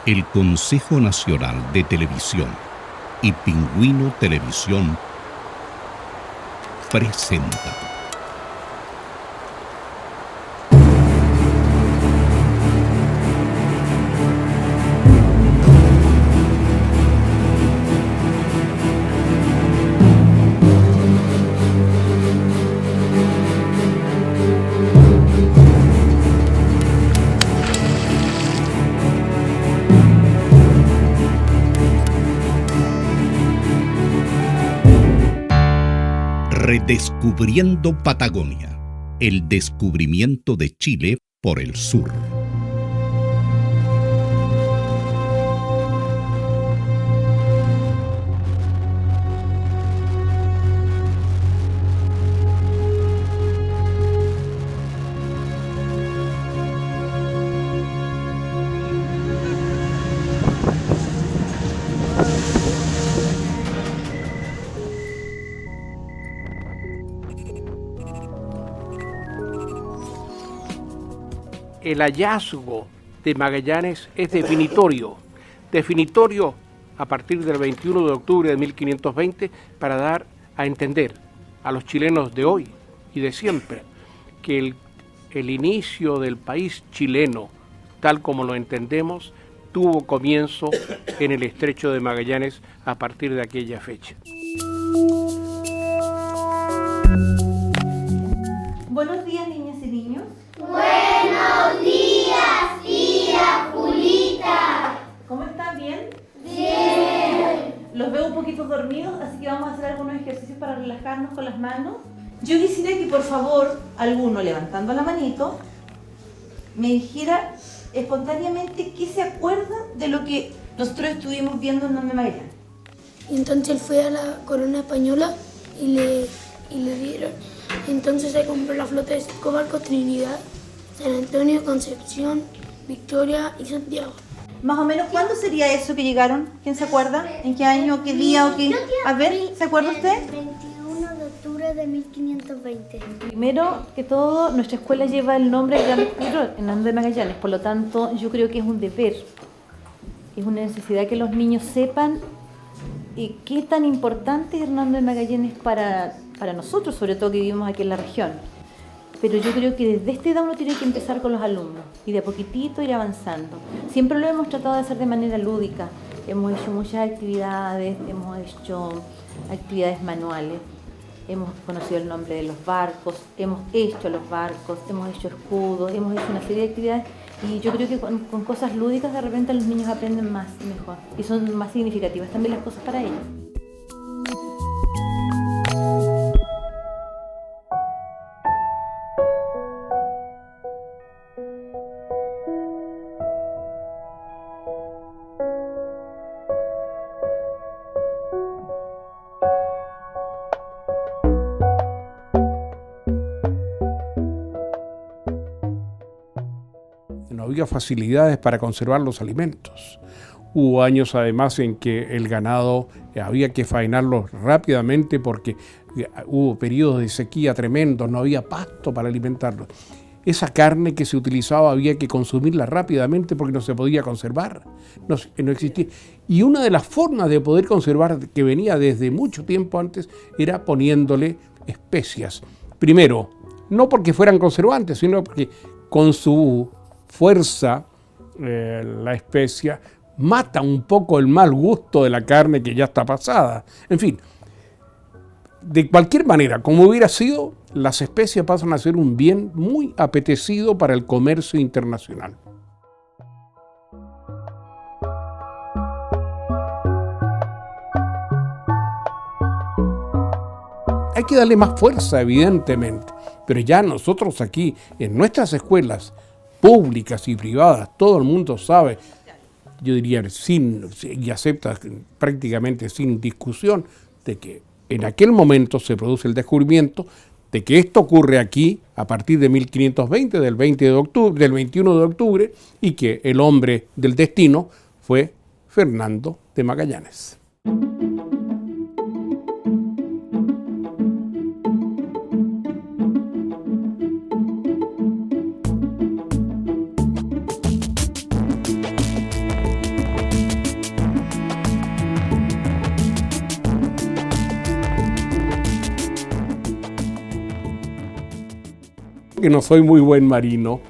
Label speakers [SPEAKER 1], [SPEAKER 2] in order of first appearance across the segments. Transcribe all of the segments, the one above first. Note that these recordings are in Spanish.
[SPEAKER 1] El Consejo Nacional de Televisión y Pingüino Televisión presenta Redescubriendo Patagonia, el descubrimiento de Chile por el sur.
[SPEAKER 2] El hallazgo de Magallanes es definitorio a partir del 21 de octubre de 1520 para dar a entender a los chilenos de hoy y de siempre que el inicio del país chileno, tal como lo entendemos, tuvo comienzo en el Estrecho de Magallanes a partir de aquella fecha.
[SPEAKER 3] Buenos días, niñas y niños.
[SPEAKER 4] Buenos días, tía Julita.
[SPEAKER 3] ¿Cómo están? ¿Bien?
[SPEAKER 4] Bien.
[SPEAKER 3] Los veo un poquito dormidos, así que vamos a hacer algunos ejercicios para relajarnos con las manos. Yo quisiera que por favor, alguno levantando la manito, me dijera espontáneamente qué se acuerda de lo que nosotros estuvimos viendo en Donde Magallanes.
[SPEAKER 5] Entonces él fue a la corona española y le dieron. Entonces se compró la flota de 5 barcos: Trinidad, San Antonio, Concepción, Victoria y Santiago.
[SPEAKER 3] Más o menos, ¿cuándo sería eso que llegaron? ¿Quién se acuerda? ¿En qué año, qué día o qué? A ver, ¿se acuerda usted?
[SPEAKER 5] El 21 de octubre de 1520.
[SPEAKER 3] Primero que todo, nuestra escuela lleva el nombre de Gran Descubridor, Hernando de Magallanes. Por lo tanto, yo creo que es un deber, es una necesidad que los niños sepan qué tan importante es Hernando de Magallanes para nosotros, sobre todo que vivimos aquí en la región. Pero yo creo que desde esta edad uno tiene que empezar con los alumnos y de a poquitito ir avanzando. Siempre lo hemos tratado de hacer de manera lúdica. Hemos hecho muchas actividades, hemos hecho actividades manuales, hemos conocido el nombre de los barcos, hemos hecho los barcos, hemos hecho escudos, hemos hecho una serie de actividades y yo creo que con cosas lúdicas de repente los niños aprenden más y mejor y son más significativas también las cosas para ellos.
[SPEAKER 2] No había facilidades para conservar los alimentos. Hubo años además en que el ganado había que faenarlo rápidamente porque hubo periodos de sequía tremendos, no había pasto para alimentarlos. Esa carne que se utilizaba había que consumirla rápidamente porque no se podía conservar, no existía. Y una de las formas de poder conservar, que venía desde mucho tiempo antes, era poniéndole especias. Primero, no porque fueran conservantes, sino porque con su fuerza, la especia mata un poco el mal gusto de la carne que ya está pasada. En fin, de cualquier manera, como hubiera sido, las especias pasan a ser un bien muy apetecido para el comercio internacional. Hay que darle más fuerza, evidentemente, pero ya nosotros aquí, en nuestras escuelas públicas y privadas, todo el mundo sabe, yo diría y acepta prácticamente sin discusión, de que en aquel momento se produce el descubrimiento de que esto ocurre aquí a partir de 1520, del 21 de octubre, y que el hombre del destino fue Fernando de Magallanes. Que no soy muy buen marino,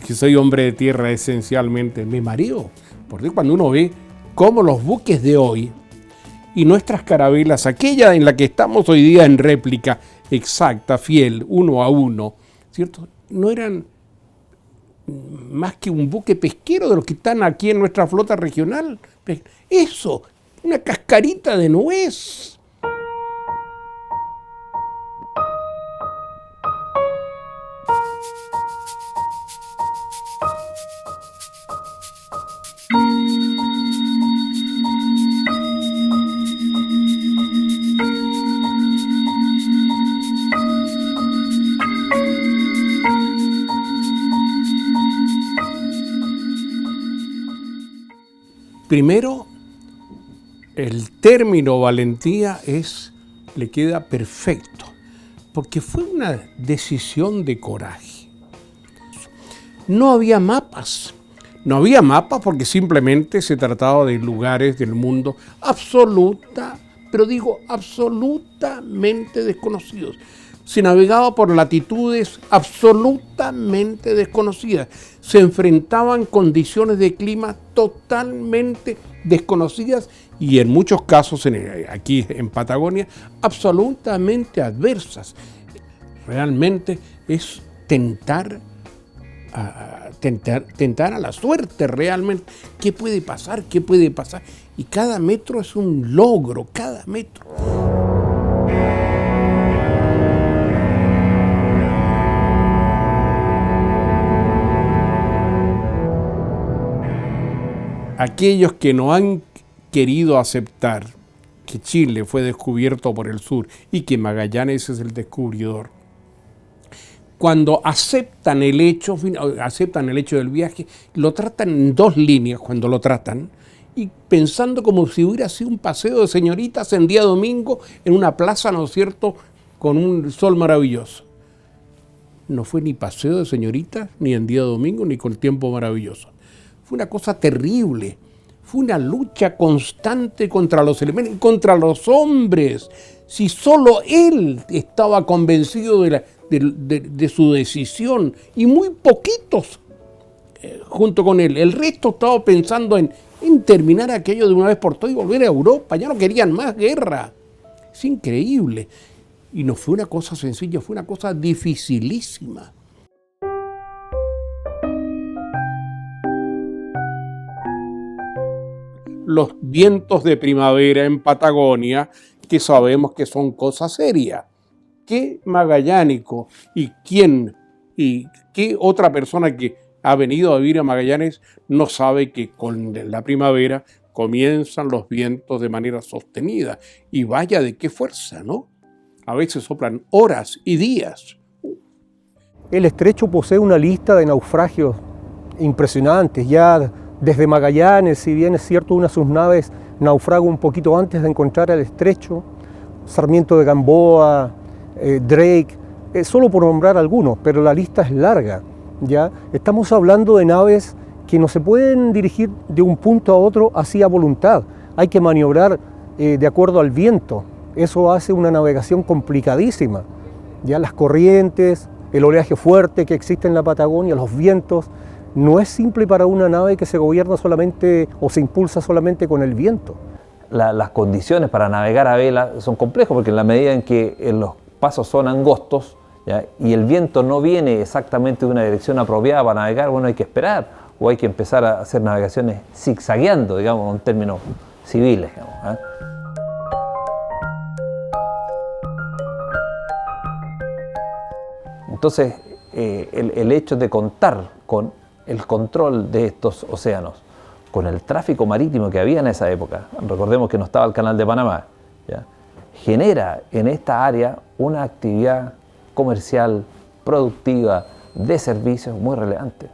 [SPEAKER 2] que soy hombre de tierra esencialmente, me mareo. Porque cuando uno ve cómo los buques de hoy y nuestras carabelas, aquella en la que estamos hoy día en réplica exacta, fiel, 1 a 1, ¿cierto? No eran más que un buque pesquero de los que están aquí en nuestra flota regional. Eso, una cascarita de nuez. Primero, el término valentía le queda perfecto, porque fue una decisión de coraje. No había mapas porque simplemente se trataba de lugares del mundo absolutamente desconocidos. Se navegaba por latitudes absolutamente desconocidas. Se enfrentaban condiciones de clima totalmente desconocidas y en muchos casos, aquí en Patagonia, absolutamente adversas. Realmente es tentar a la suerte realmente. ¿Qué puede pasar? ¿Qué puede pasar? Y cada metro es un logro, cada metro. Aquellos que no han querido aceptar que Chile fue descubierto por el sur y que Magallanes es el descubridor, cuando aceptan el hecho del viaje, lo tratan en dos líneas cuando lo tratan, y pensando como si hubiera sido un paseo de señoritas en día domingo en una plaza, ¿no es cierto?, con un sol maravilloso. No fue ni paseo de señoritas, ni en día domingo, ni con tiempo maravilloso. Fue una cosa terrible, fue una lucha constante contra los elementos, contra los hombres. Si solo él estaba convencido de su decisión, y muy poquitos junto con él. El resto estaba pensando en terminar aquello de una vez por todas y volver a Europa. Ya no querían más guerra. Es increíble. Y no fue una cosa sencilla, fue una cosa dificilísima. Los vientos de primavera en Patagonia, que sabemos que son cosas serias. ¿Qué magallánico y qué otra persona que ha venido a vivir a Magallanes no sabe que con la primavera comienzan los vientos de manera sostenida? Y vaya de qué fuerza, ¿no? A veces soplan horas y días.
[SPEAKER 6] El estrecho posee una lista de naufragios impresionantes. Ya desde Magallanes, si bien es cierto, una de sus naves naufragó un poquito antes de encontrar el estrecho, Sarmiento de Gamboa, Drake, solo por nombrar algunos, pero la lista es larga. ¿Ya? Estamos hablando de naves que no se pueden dirigir de un punto a otro así a voluntad. Hay que maniobrar de acuerdo al viento. Eso hace una navegación complicadísima. Ya las corrientes, el oleaje fuerte que existe en la Patagonia, los vientos, no es simple para una nave que se gobierna solamente o se impulsa solamente con el viento.
[SPEAKER 7] Las condiciones para navegar a vela son complejas porque en la medida en que los pasos son angostos, ¿ya?, y el viento no viene exactamente de una dirección apropiada para navegar, bueno, hay que esperar o hay que empezar a hacer navegaciones zigzagueando, digamos, en términos civiles, digamos, ¿eh? Entonces, el hecho de contar con el control de estos océanos, con el tráfico marítimo que había en esa época, recordemos que no estaba el Canal de Panamá, ¿ya?, genera en esta área una actividad comercial, productiva, de servicios muy relevante.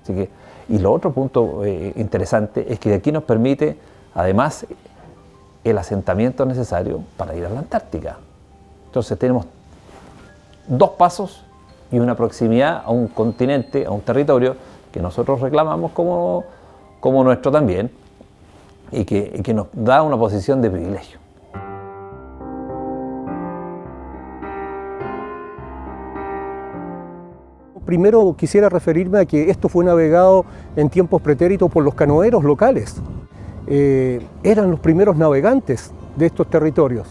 [SPEAKER 7] Así que, y lo otro punto interesante es que de aquí nos permite, además, el asentamiento necesario para ir a la Antártica. Entonces tenemos dos pasos y una proximidad a un continente, a un territorio que nosotros reclamamos como nuestro también y que nos da una posición de privilegio.
[SPEAKER 6] primero quisiera referirme a que esto fue navegado en tiempos pretéritos por los canoeros locales. Eran los primeros navegantes de estos territorios.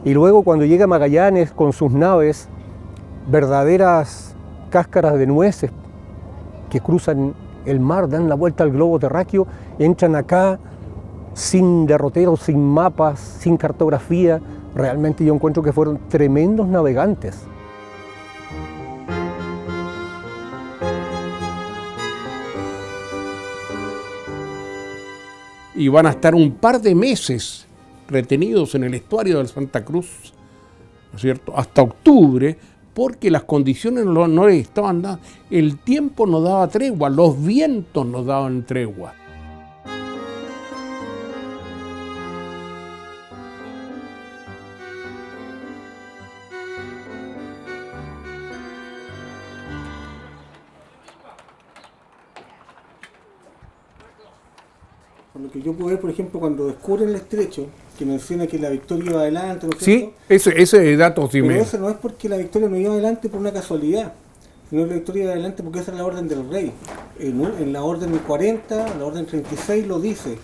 [SPEAKER 6] Y luego cuando llega Magallanes con sus naves, verdaderas cáscaras de nueces que cruzan el mar, dan la vuelta al globo terráqueo, entran acá sin derroteros, sin mapas, sin cartografía. Realmente yo encuentro que fueron tremendos navegantes.
[SPEAKER 2] Y van a estar un par de meses retenidos en el estuario del Santa Cruz, ¿no es cierto?, hasta octubre, porque las condiciones no les estaban dadas, el tiempo no daba tregua, los vientos no daban tregua.
[SPEAKER 8] Por lo que yo puedo ver, por ejemplo, cuando descubren el estrecho, que menciona que la Victoria iba adelante, ¿no es cierto?
[SPEAKER 2] Sí, ese dato sí.
[SPEAKER 8] Pero eso no es porque la Victoria no iba adelante por una casualidad, sino que la Victoria iba adelante porque esa es la orden del rey. En la orden 40, la orden 36 lo dice.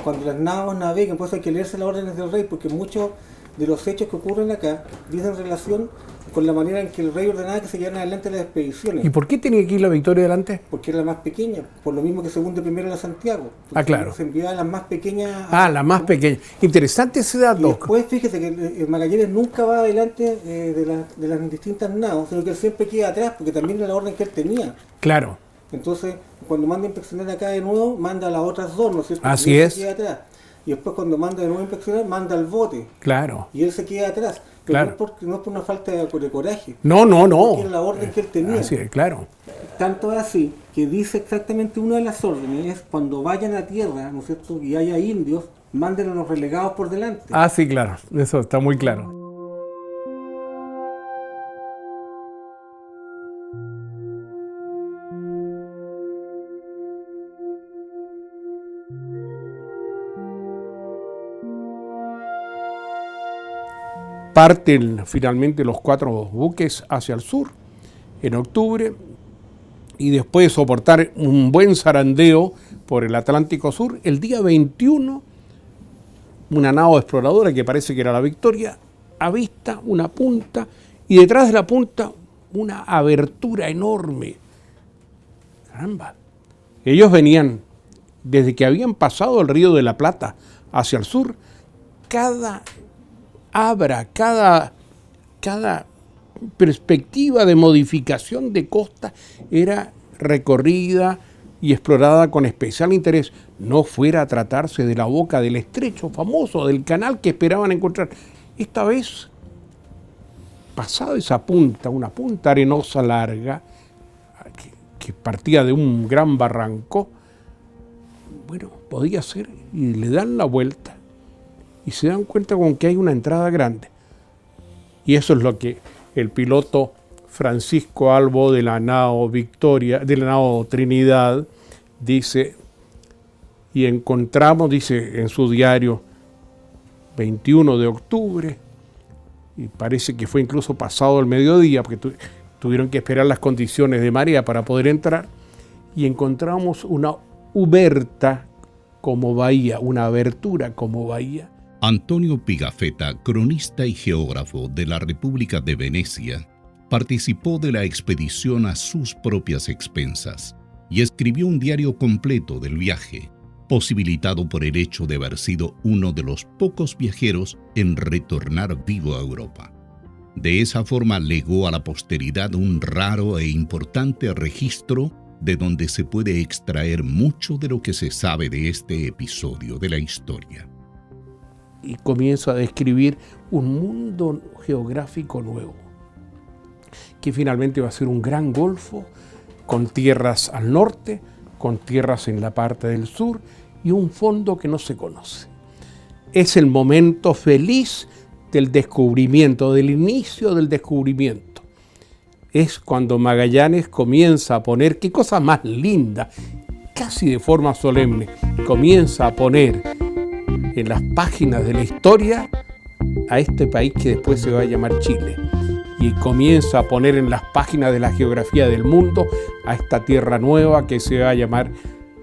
[SPEAKER 8] Cuando las naves navegan, pues hay que leerse las órdenes del rey, porque muchos de los hechos que ocurren acá dicen relación con la manera en que el rey ordenaba que se llevaran adelante las expediciones.
[SPEAKER 2] ¿Y por qué tenía que ir la Victoria adelante?
[SPEAKER 8] Porque era la más pequeña, por lo mismo que se hunde primero la Santiago.
[SPEAKER 2] Ah, claro.
[SPEAKER 8] Se enviaba a las más pequeñas.
[SPEAKER 2] La más pequeña. Interesante ese dato.
[SPEAKER 8] Y después, fíjese que Magallanes nunca va adelante de las distintas naves, sino que él siempre queda atrás, porque también era la orden que él tenía.
[SPEAKER 2] Claro.
[SPEAKER 8] Entonces, cuando manda a inspeccionar acá de nuevo, manda a las otras dos, ¿no es cierto?
[SPEAKER 2] Así
[SPEAKER 8] y él
[SPEAKER 2] es.
[SPEAKER 8] se queda atrás. Y después cuando manda de nuevo a inspeccionar, manda al bote.
[SPEAKER 2] Claro.
[SPEAKER 8] Y él se queda atrás. Pero
[SPEAKER 2] Claro.
[SPEAKER 8] no es por una falta de coraje.
[SPEAKER 2] No.
[SPEAKER 8] Porque era la orden que él tenía.
[SPEAKER 2] Así es, claro.
[SPEAKER 8] Tanto así que dice exactamente una de las órdenes, es cuando vayan a tierra, ¿no es cierto?, y haya indios, manden a los relegados por delante.
[SPEAKER 2] Ah, sí, claro. Eso está muy claro. Parten finalmente los 4 buques hacia el sur en octubre y después de soportar un buen zarandeo por el Atlántico Sur, el día 21, una nao exploradora que parece que era la Victoria, avista una punta y detrás de la punta una abertura enorme. Caramba. Ellos venían, desde que habían pasado el Río de la Plata hacia el sur, cada perspectiva de modificación de costa era recorrida y explorada con especial interés, no fuera a tratarse de la boca del estrecho famoso, del canal que esperaban encontrar. Esta vez, pasada esa punta, una punta arenosa larga, que partía de un gran barranco, bueno, podía ser, y le dan la vuelta, y se dan cuenta con que hay una entrada grande. Y eso es lo que el piloto Francisco Albo de la nao Victoria, de la nao Trinidad, dice, y encontramos, dice en su diario, 21 de octubre, y parece que fue incluso pasado el mediodía, porque tuvieron que esperar las condiciones de marea para poder entrar, y encontramos una uberta como bahía, una abertura como bahía.
[SPEAKER 1] Antonio Pigafetta, cronista y geógrafo de la República de Venecia, participó de la expedición a sus propias expensas y escribió un diario completo del viaje, posibilitado por el hecho de haber sido uno de los pocos viajeros en retornar vivo a Europa. De esa forma legó a la posteridad un raro e importante registro de donde se puede extraer mucho de lo que se sabe de este episodio de la historia.
[SPEAKER 2] Y comienza a describir un mundo geográfico nuevo, que finalmente va a ser un gran golfo, con tierras al norte, con tierras en la parte del sur, y un fondo que no se conoce. Es el momento feliz del descubrimiento, del inicio del descubrimiento. Es cuando Magallanes comienza a poner, qué cosa más linda, casi de forma solemne, comienza a poner en las páginas de la historia a este país que después se va a llamar Chile. y comienza a poner en las páginas de la geografía del mundo a esta tierra nueva que se va a llamar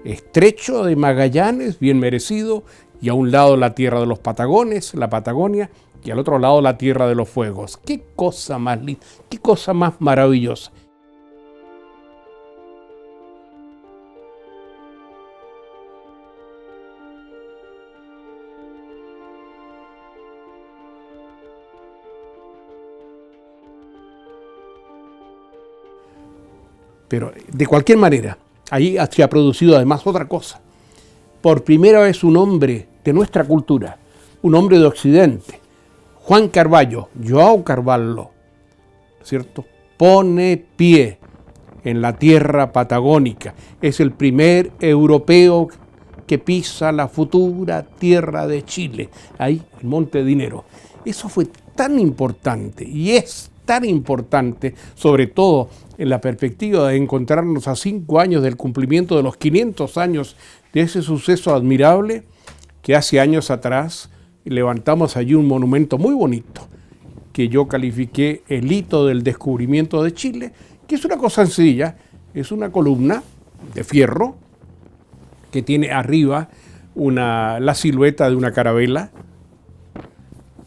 [SPEAKER 2] Estrecho de Magallanes, bien merecido, y a un lado la tierra de los Patagones, la Patagonia, y al otro lado la Tierra de los Fuegos. ¡Qué cosa más linda! ¡Qué cosa más maravillosa! Pero de cualquier manera, ahí se ha producido además otra cosa. Por primera vez un hombre de nuestra cultura, un hombre de Occidente, Juan Carvalho, João Carvalho, ¿cierto?, pone pie en la tierra patagónica. Es el primer europeo que pisa la futura tierra de Chile, ahí, el Monte Dinero. Eso fue tan importante y es tan importante, sobre todo en la perspectiva de encontrarnos a 5 años del cumplimiento de los 500 años de ese suceso admirable, que hace años atrás levantamos allí un monumento muy bonito, que yo califiqué el hito del descubrimiento de Chile, que es una cosa sencilla, es una columna de fierro que tiene arriba la silueta de una carabela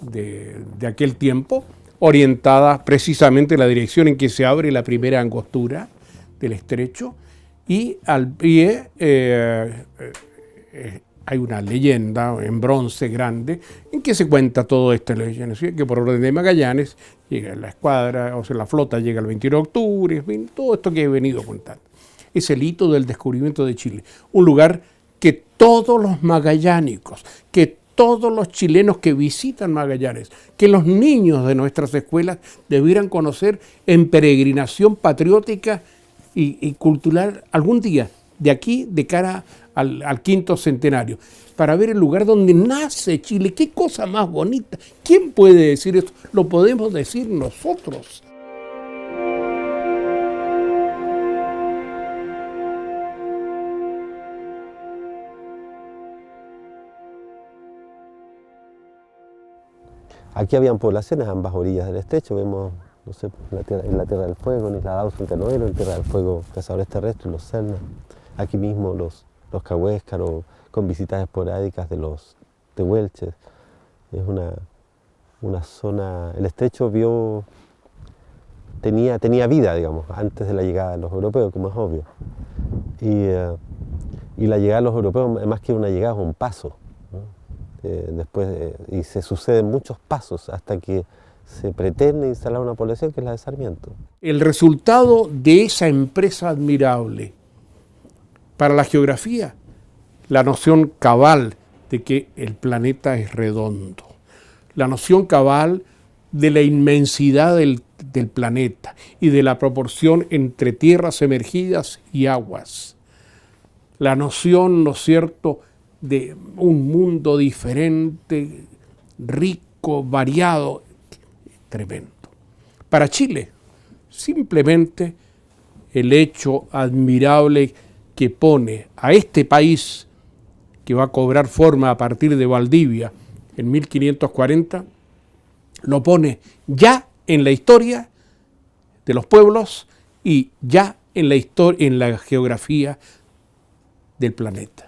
[SPEAKER 2] de aquel tiempo, orientada precisamente en la dirección en que se abre la primera angostura del estrecho, y al pie hay una leyenda en bronce grande en que se cuenta toda esta leyenda, ¿sí?, que por orden de Magallanes llega la escuadra, o sea, la flota llega el 21 de octubre, en fin, todo esto que he venido contando. Es el hito del descubrimiento de Chile, un lugar que todos los magallánicos, que todos los chilenos que visitan Magallanes, que los niños de nuestras escuelas debieran conocer en peregrinación patriótica y cultural algún día, de aquí, de cara al 5º centenario, para ver el lugar donde nace Chile. ¡Qué cosa más bonita! ¿Quién puede decir eso? Lo podemos decir nosotros.
[SPEAKER 9] Aquí habían poblaciones a ambas orillas del estrecho, vemos, no sé, en la Tierra del Fuego, en Isla Dawson, Canoero, en Tierra del Fuego, Cazadores Terrestres, los Cernas, aquí mismo los Cahuéscaros, con visitas esporádicas de los tehuelches. Es una zona, el estrecho tenía vida, digamos, antes de la llegada de los europeos, como es obvio. Y la llegada de los europeos, más que una llegada, es un paso, ¿no? Y se suceden muchos pasos hasta que se pretende instalar una población que es la de Sarmiento.
[SPEAKER 2] El resultado de esa empresa admirable para la geografía, la noción cabal de que el planeta es redondo, la noción cabal de la inmensidad del planeta y de la proporción entre tierras emergidas y aguas, la noción, ¿no es cierto?, de un mundo diferente, rico, variado, tremendo. Para Chile, simplemente el hecho admirable que pone a este país, que va a cobrar forma a partir de Valdivia en 1540, lo pone ya en la historia de los pueblos y ya en la geografía del planeta.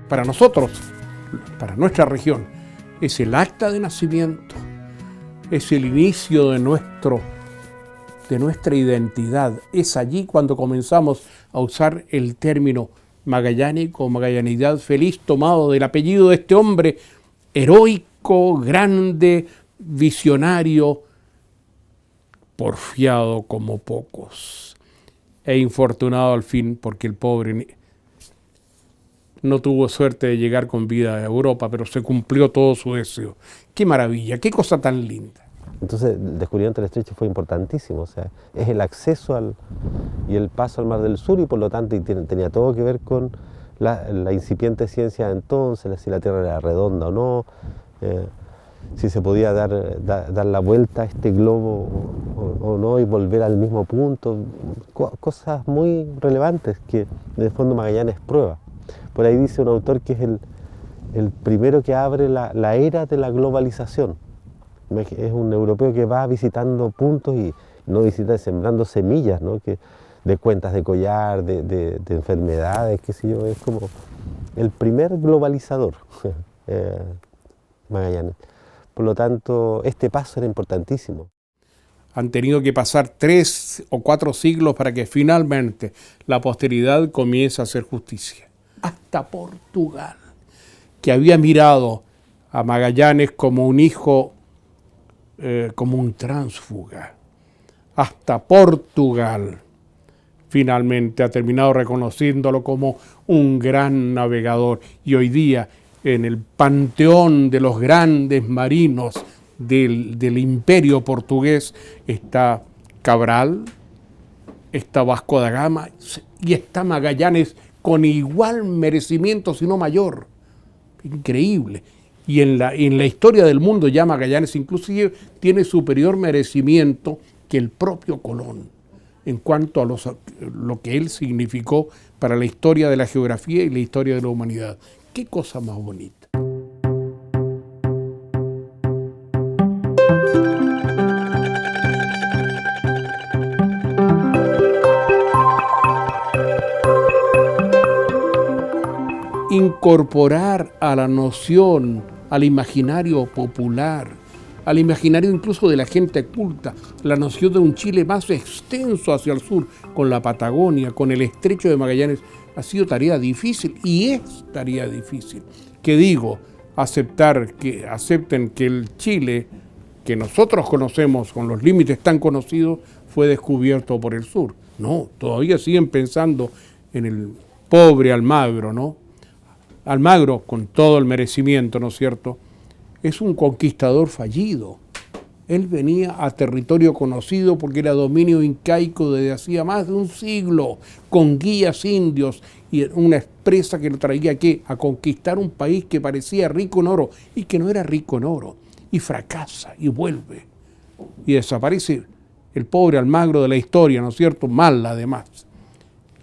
[SPEAKER 2] Para nosotros, para nuestra región, es el acta de nacimiento, es el inicio de nuestra identidad. Es allí cuando comenzamos a usar el término magallánico, magallanidad feliz, tomado del apellido de este hombre heroico, grande, visionario, porfiado como pocos. e infortunado al fin, porque el pobre no tuvo suerte de llegar con vida a Europa, pero se cumplió todo su deseo. ¡Qué maravilla! ¡Qué cosa tan linda!
[SPEAKER 9] Entonces el descubrimiento del estrecho fue importantísimo, o sea, es el acceso y el paso al Mar del Sur, y por lo tanto tenía todo que ver con la incipiente ciencia de entonces, si la Tierra era redonda o no, si se podía dar la vuelta a este globo o no y volver al mismo punto, cosas muy relevantes que en el fondo Magallanes prueba. Por ahí dice un autor que es el primero que abre la era de la globalización. Es un europeo que va visitando puntos y no visita sembrando semillas, ¿no? De cuentas de collar, de enfermedades, qué sé yo, es como el primer globalizador, Magallanes. Por lo tanto, este paso era importantísimo.
[SPEAKER 2] Han tenido que pasar 3 o 4 siglos para que finalmente la posteridad comience a hacer justicia. Hasta Portugal, que había mirado a Magallanes como un hijo, como un tránsfuga. Hasta Portugal finalmente ha terminado reconociéndolo como un gran navegador. Y hoy día, en el panteón de los grandes marinos del imperio portugués, está Cabral, está Vasco da Gama y está Magallanes con igual merecimiento, si no mayor. Increíble. Y en la historia del mundo ya Magallanes inclusive tiene superior merecimiento que el propio Colón en cuanto a lo que él significó para la historia de la geografía y la historia de la humanidad. ¡Qué cosa más bonita! Incorporar a la noción, al imaginario popular, al imaginario incluso de la gente culta, la noción de un Chile más extenso hacia el sur, con la Patagonia, con el estrecho de Magallanes, ha sido tarea difícil y es tarea difícil. Que digo, acepten que el Chile que nosotros conocemos con los límites tan conocidos fue descubierto por el sur. No, todavía siguen pensando en el pobre Almagro, ¿no? Almagro, con todo el merecimiento, ¿no es cierto?, es un conquistador fallido. Él venía a territorio conocido porque era dominio incaico desde hacía más de un siglo, con guías indios y una expresa que lo traía a conquistar un país que parecía rico en oro y que no era rico en oro. Y fracasa y vuelve. Y desaparece el pobre Almagro de la historia, ¿no es cierto?, mal además.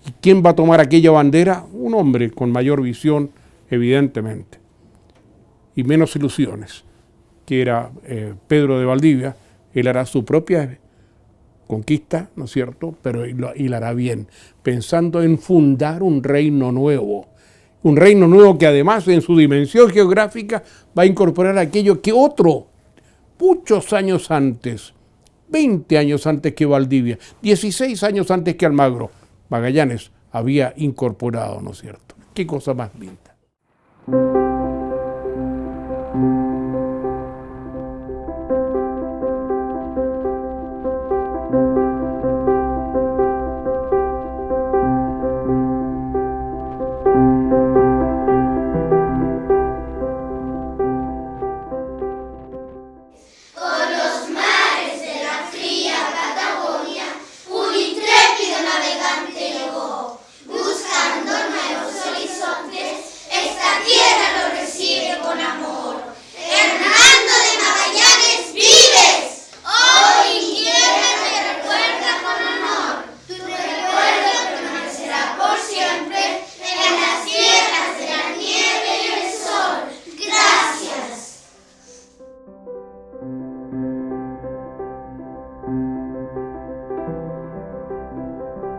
[SPEAKER 2] ¿Y quién va a tomar aquella bandera? Un hombre con mayor visión, evidentemente, y menos ilusiones, que era Pedro de Valdivia. Él hará su propia conquista, ¿no es cierto?, pero y la hará bien, pensando en fundar un reino nuevo que además en su dimensión geográfica va a incorporar aquello que otro, muchos años antes, 20 años antes que Valdivia, 16 años antes que Almagro, Magallanes había incorporado, ¿no es cierto? Qué cosa más linda.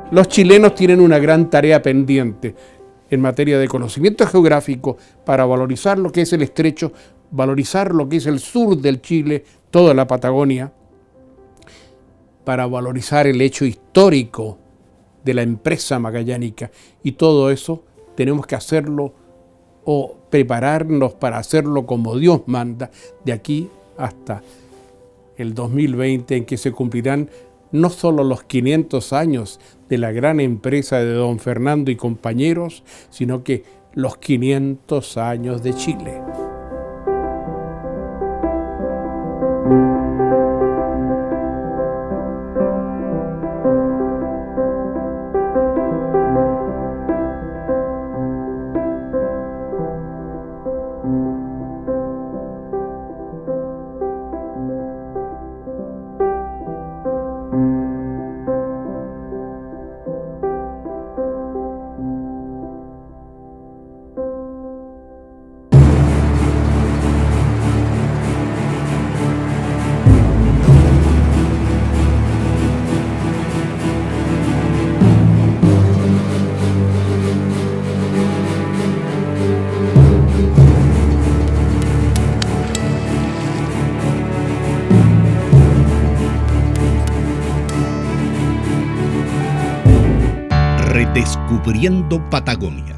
[SPEAKER 2] Los chilenos tienen una gran tarea pendiente en materia de conocimiento geográfico para valorizar lo que es el estrecho, valorizar lo que es el sur del Chile, toda la Patagonia, para valorizar el hecho histórico de la empresa magallánica. Y todo eso tenemos que hacerlo o prepararnos para hacerlo como Dios manda, de aquí hasta el 2020, en que se cumplirán no solo los 500 años de la gran empresa de don Fernando y compañeros, sino que los 500 años de Chile.
[SPEAKER 1] Redescubriendo Patagonia.